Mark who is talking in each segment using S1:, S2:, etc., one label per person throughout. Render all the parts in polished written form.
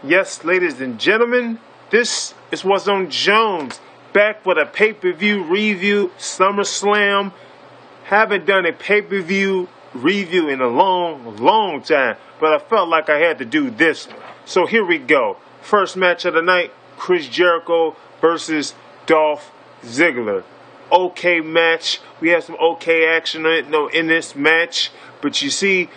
S1: Yes, ladies and gentlemen, this is what's on Jones. Back with a pay-per-view review, Summerslam. Haven't done a pay-per-view review in a long time, but I felt like I had to do this one. So here we go. First match of the night, Chris Jericho versus Dolph Ziggler. Okay match. We had some okay action in this match, but you see,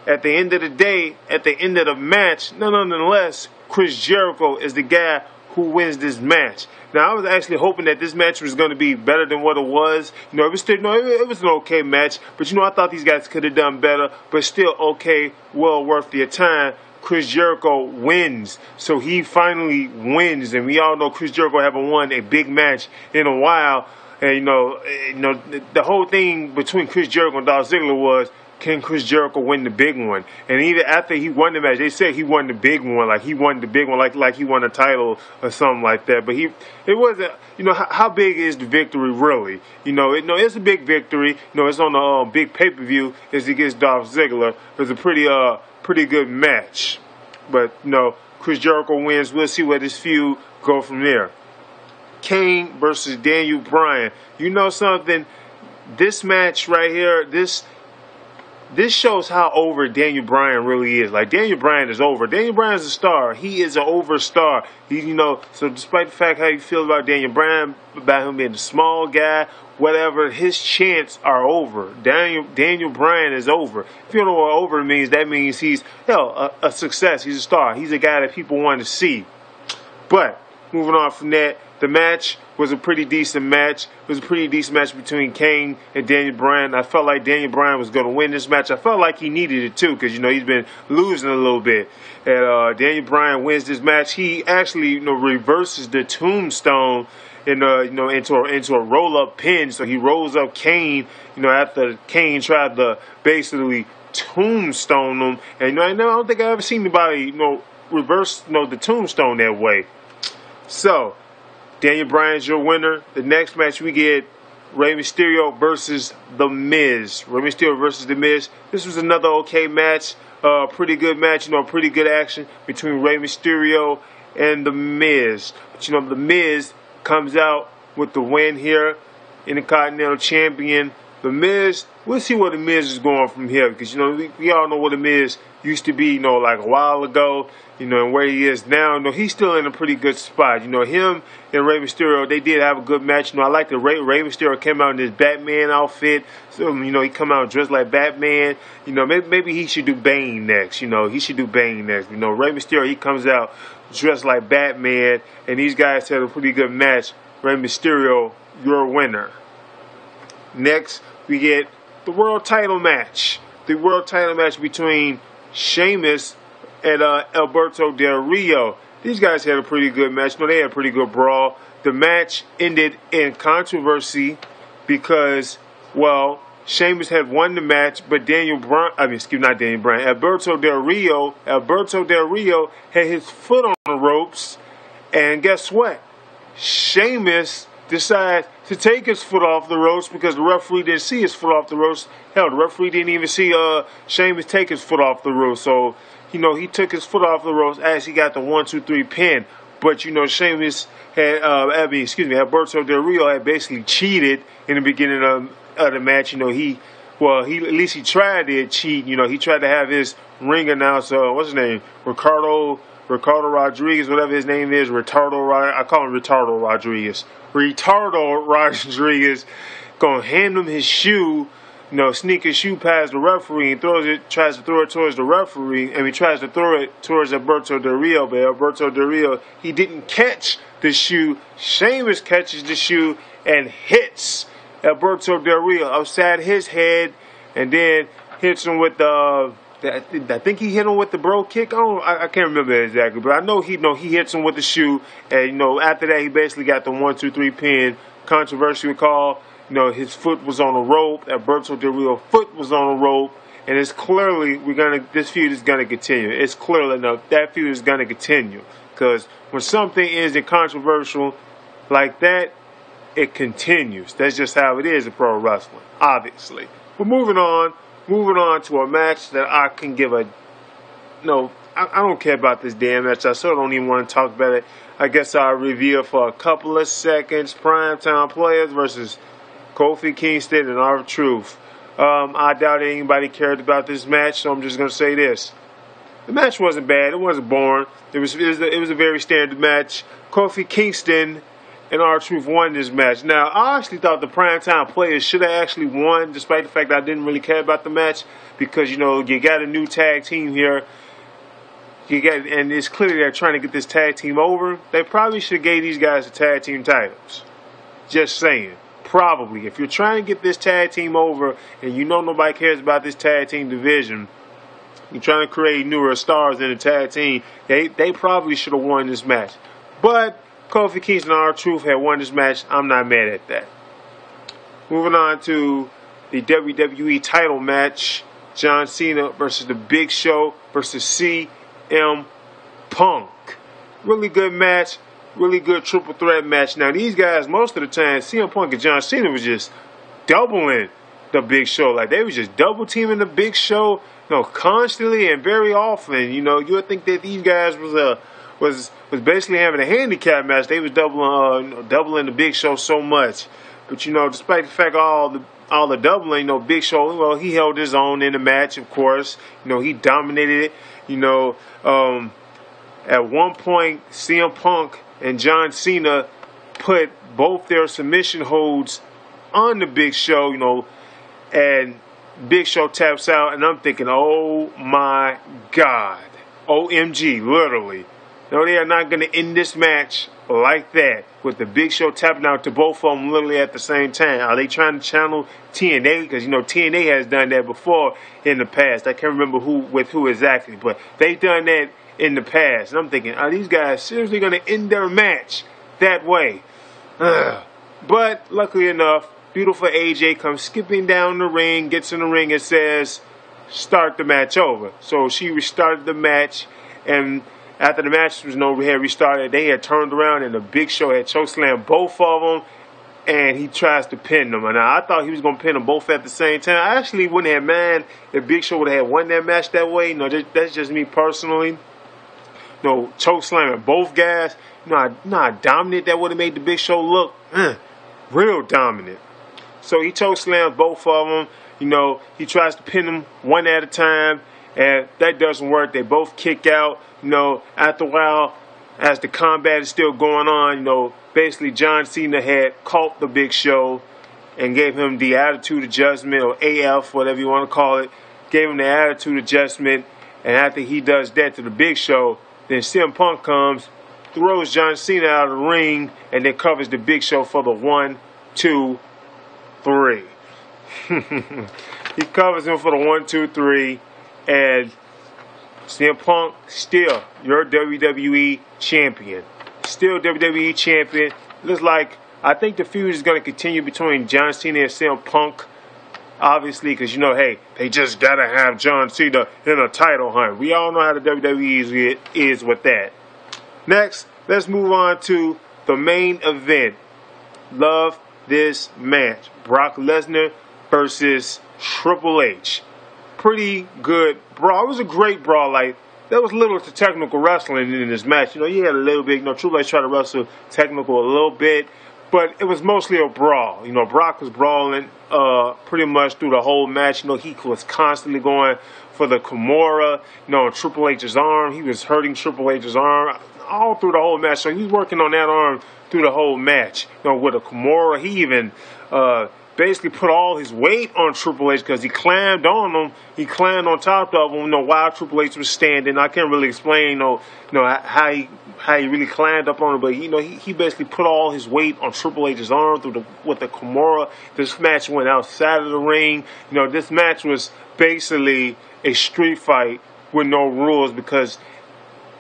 S1: at the end of the day, at the end of the match, nonetheless, Chris Jericho is the guy who wins this match. Now, I was actually hoping that this match was going to be better than what it was. It was an okay match, but I thought these guys could have done better, but still okay, well worth your time. Chris Jericho wins, so he finally wins, and we all know Chris Jericho haven't won a big match in a while. And the whole thing between Chris Jericho and Dolph Ziggler was, can Chris Jericho win the big one? And even after he won the match, they said he won the big one, like he won the big one, like he won a title or something like that. But it wasn't. How big is the victory really? It's a big victory. It's on a big pay-per-view as he gets Dolph Ziggler. It was a pretty good match. But Chris Jericho wins. We'll see where this feud go from there. Kane versus Daniel Bryan. You know something? This match right here, this shows how over Daniel Bryan really is. Like, Daniel Bryan is over. Daniel Bryan is a star. He is an over star. So despite the fact how you feel about Daniel Bryan, about him being a small guy, whatever, his chants are over. Daniel Bryan is over. If you don't know what over means, that means he's a success. He's a star. He's a guy that people want to see. But moving on from that, the match was a pretty decent match. It was a pretty decent match between Kane and Daniel Bryan. I felt like Daniel Bryan was going to win this match. I felt like he needed it too, because he's been losing a little bit. And Daniel Bryan wins this match. He actually reverses the tombstone into a roll-up pin. So he rolls up Kane. After Kane tried to basically tombstone him. And I don't think I ever seen anybody reverse the tombstone that way. So Daniel Bryan's your winner. The next match we get Rey Mysterio versus The Miz. Rey Mysterio versus The Miz. This was another okay match. Pretty good match. Pretty good action between Rey Mysterio and The Miz. But The Miz comes out with the win here. Intercontinental Champion. The Miz, we'll see where The Miz is going from here, because we all know what The Miz used to be, like a while ago, and where he is now. He's still in a pretty good spot. Him and Rey Mysterio, they did have a good match. I like that Rey Mysterio came out in his Batman outfit. So, he come out dressed like Batman. Maybe he should do Bane next. He should do Bane next. Rey Mysterio, he comes out dressed like Batman, and these guys had a pretty good match. Rey Mysterio, your winner. Next, we get the world title match. The world title match between Sheamus and Alberto Del Rio. These guys had a pretty good match. They had a pretty good brawl. The match ended in controversy because, Sheamus had won the match, but Alberto Del Rio had his foot on the ropes, and guess what? Sheamus decided to take his foot off the ropes because the referee didn't see his foot off the ropes. Hell, the referee didn't even see Sheamus take his foot off the ropes. So, he took his foot off the ropes as he got the 1-2-3 pin. But, Sheamus had, Alberto Del Rio had basically cheated in the beginning of the match. At least he tried to cheat. He tried to have his ring announcer, what's his name? Ricardo Rodriguez, whatever his name is, I call him Retardo Rodriguez. Retardo Rodriguez gonna hand him his shoe, sneak his shoe past the referee and tries to throw it towards the referee, and he tries to throw it towards Alberto Del Rio, but Alberto Del Rio, he didn't catch the shoe. Sheamus catches the shoe and hits Alberto Del Rio upside his head, and then hits him with I think he hit him with the bro kick. I can't remember exactly, but I know he hits him with the shoe, and after that he basically got the 1-2-3 pin. Controversial call. His foot was on a rope. Alberto Del Rio's foot was on a rope, and it's clearly this feud is gonna continue. It's clearly enough that feud is gonna continue, because when something is controversial like that, it continues. That's just how it is in pro wrestling, obviously. But moving on to a match that I can give a I don't care about this damn match. I sort of don't even want to talk about it. I guess I'll review it for a couple of seconds. Primetime Players versus Kofi Kingston and R-Truth. I doubt anybody cared about this match, so I'm just going to say this. The match wasn't bad. It wasn't boring. It was a very standard match. Kofi Kingston and R-Truth won this match. Now, I actually thought the Primetime Players should have actually won, despite the fact that I didn't really care about the match, because, you know, you got a new tag team here. And it's clearly they're trying to get this tag team over. They probably should have gave these guys the tag team titles. Just saying. Probably. If you're trying to get this tag team over and you know nobody cares about this tag team division, you're trying to create newer stars in the tag team, they probably should have won this match. But Kofi Kingston and R-Truth had won this match. I'm not mad at that. Moving on to the WWE title match. John Cena versus The Big Show versus CM Punk. Really good match. Really good triple threat match. Now, these guys, most of the time, CM Punk and John Cena was just doubling The Big Show. Like, they was just double teaming The Big Show, you know, constantly and very often. You know, you would think that these guys was basically having a handicap match. They was doubling The Big Show so much. But, you know, despite the fact all the doubling, you know, Big Show, well, he held his own in the match, of course. You know, he dominated it. You know, at one point, CM Punk and John Cena put both their submission holds on the Big Show, you know, and Big Show taps out, and I'm thinking, oh my God, OMG, literally. No, they are not going to end this match like that, with the Big Show tapping out to both of them literally at the same time. Are they trying to channel TNA? Because, you know, TNA has done that before in the past. I can't remember who exactly, but they've done that in the past. And I'm thinking, are these guys seriously going to end their match that way? But luckily enough, beautiful AJ comes skipping down the ring, gets in the ring and says, start the match over. So she restarted the match, and after the match was had restarted, they had turned around and the Big Show had chokeslammed both of them, and he tries to pin them. And I thought he was going to pin them both at the same time. I actually wouldn't have mind if Big Show would have won that match that way. You know, that's just me personally. You know, chokeslamming both guys. You know how dominant that would have made the Big Show look. Real dominant. So he chokeslams both of them. You know, he tries to pin them one at a time, and that doesn't work. They both kick out. You know, after a while, as the combat is still going on, you know, basically John Cena had caught the Big Show and gave him the attitude adjustment, or AF, whatever you want to call it. Gave him the attitude adjustment, and after he does that to the Big Show, then CM Punk comes, throws John Cena out of the ring, and then covers the Big Show for the 1, 2, 3. He covers him for the 1, 2, 3, and CM Punk, still your WWE champion. Still WWE champion. Looks like, I think the feud is going to continue between John Cena and CM Punk. Obviously, because, you know, hey, they just got to have John Cena in a title hunt. We all know how the WWE is with that. Next, let's move on to the main event. Love this match. Brock Lesnar versus Triple H. Pretty good brawl. It was a great brawl. Like, there was little to technical wrestling in this match. You know, you had a little bit. You know, Triple H tried to wrestle technical a little bit, but it was mostly a brawl. You know, Brock was brawling pretty much through the whole match. You know, he was constantly going for the Kimura, you know, on Triple H's arm. He was hurting Triple H's arm all through the whole match. So he was working on that arm through the whole match. You know, with a Kimura, he even basically put all his weight on Triple H because he climbed on him. He climbed on top of him, you know, while Triple H was standing. I can't really explain, you know how he really climbed up on him, but you know, he basically put all his weight on Triple H's arm with the Kimura. This match went outside of the ring. You know, this match was basically a street fight with no rules, because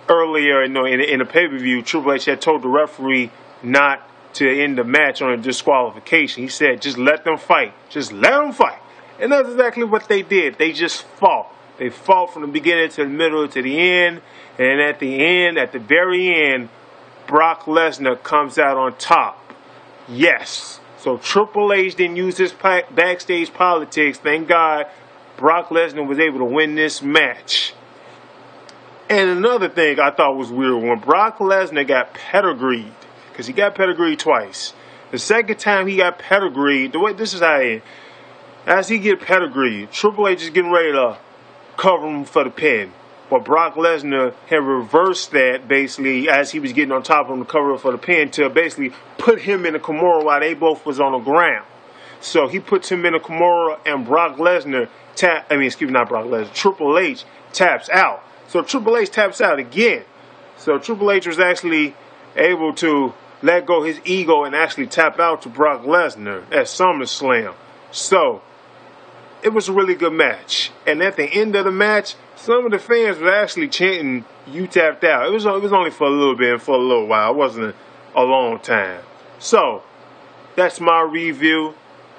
S1: earlier, you know, in the pay-per-view, Triple H had told the referee not to end the match on a disqualification. He said, just let them fight. Just let them fight. And that's exactly what they did. They just fought. They fought from the beginning to the middle to the end. And at the very end, Brock Lesnar comes out on top. Yes. So Triple H didn't use his backstage politics. Thank God Brock Lesnar was able to win this match. And another thing I thought was weird, when Brock Lesnar got pedigreed, because he got pedigreed twice. The second time he got pedigreed, the way this is how it, as he get pedigreed, Triple H is getting ready to cover him for the pin. But Brock Lesnar had reversed that basically as he was getting on top of him to cover him for the pin to basically put him in a Kimura while they both was on the ground. So he puts him in a Kimura and Brock Lesnar Triple H taps out. So Triple H taps out again. So Triple H was actually able to let go his ego and actually tap out to Brock Lesnar at SummerSlam. So it was a really good match. And at the end of the match, some of the fans were actually chanting, "You tapped out." It was only for a little bit and for a little while. It wasn't a long time. So that's my review.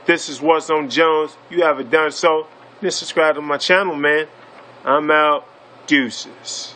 S1: This is What's on Jones. You haven't done so, then subscribe to my channel, man. I'm out. Deuces.